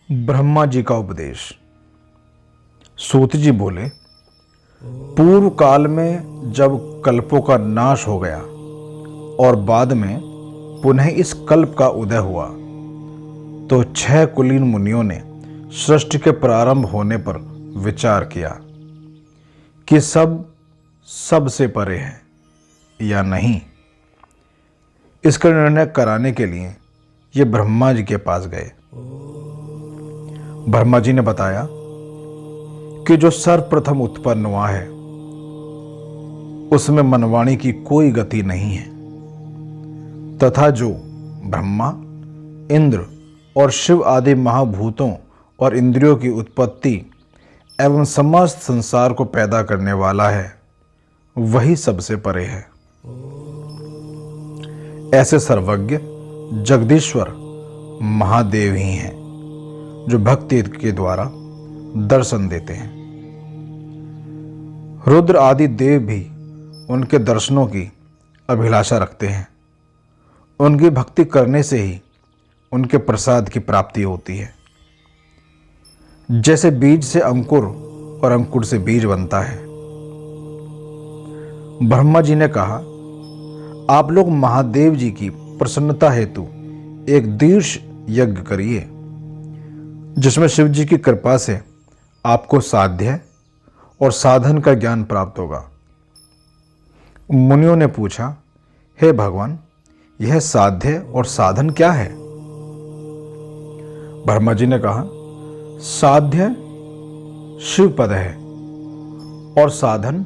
ब्रह्मा जी का उपदेश। सूत जी बोले, पूर्व काल में जब कल्पों का नाश हो गया और बाद में पुनः इस कल्प का उदय हुआ, तो 6 कुलीन मुनियों ने सृष्टि के प्रारंभ होने पर विचार किया कि सब से परे है या नहीं। इसका निर्णय कराने के लिए ये ब्रह्मा जी के पास गए। ब्रह्मा जी ने बताया कि जो सर्वप्रथम उत्पन्न हुआ है उसमें मनवाणी की कोई गति नहीं है, तथा जो ब्रह्मा, इंद्र और शिव आदि महाभूतों और इंद्रियों की उत्पत्ति एवं समस्त संसार को पैदा करने वाला है, वही सबसे परे है। ऐसे सर्वज्ञ जगदीश्वर महादेव ही हैं जो भक्ति के द्वारा दर्शन देते हैं। रुद्र आदि देव भी उनके दर्शनों की अभिलाषा रखते हैं। उनकी भक्ति करने से ही उनके प्रसाद की प्राप्ति होती है। जैसे बीज से अंकुर और अंकुर से बीज बनता है। ब्रह्मा जी ने कहा, आप लोग महादेव जी की प्रसन्नता हेतु एक दीर्घ यज्ञ करिए, जिसमें शिव जी की कृपा से आपको साध्य और साधन का ज्ञान प्राप्त होगा। मुनियों ने पूछा, हे भगवान, यह साध्य और साधन क्या है? ब्रह्मा जी ने कहा, साध्य शिव पद है और साधन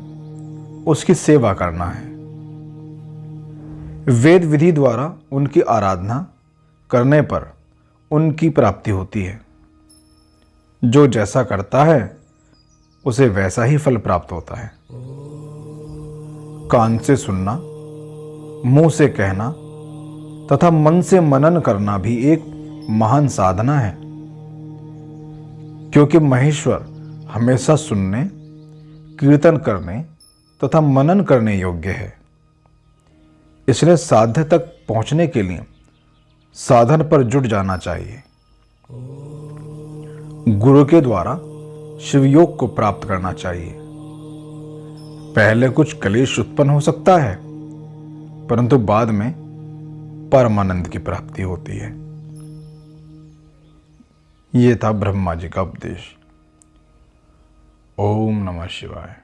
उसकी सेवा करना है। वेद विधि द्वारा उनकी आराधना करने पर उनकी प्राप्ति होती है। जो जैसा करता है उसे वैसा ही फल प्राप्त होता है। कान से सुनना, मुंह से कहना तथा मन से मनन करना भी एक महान साधना है, क्योंकि महेश्वर हमेशा सुनने, कीर्तन करने तथा मनन करने योग्य है। इसलिए साध्य तक पहुंचने के लिए साधन पर जुट जाना चाहिए। गुरु के द्वारा शिवयोग को प्राप्त करना चाहिए। पहले कुछ क्लेश उत्पन्न हो सकता है, परंतु बाद में परमानंद की प्राप्ति होती है। ये था ब्रह्मा जी का उपदेश। ओम नमः शिवाय।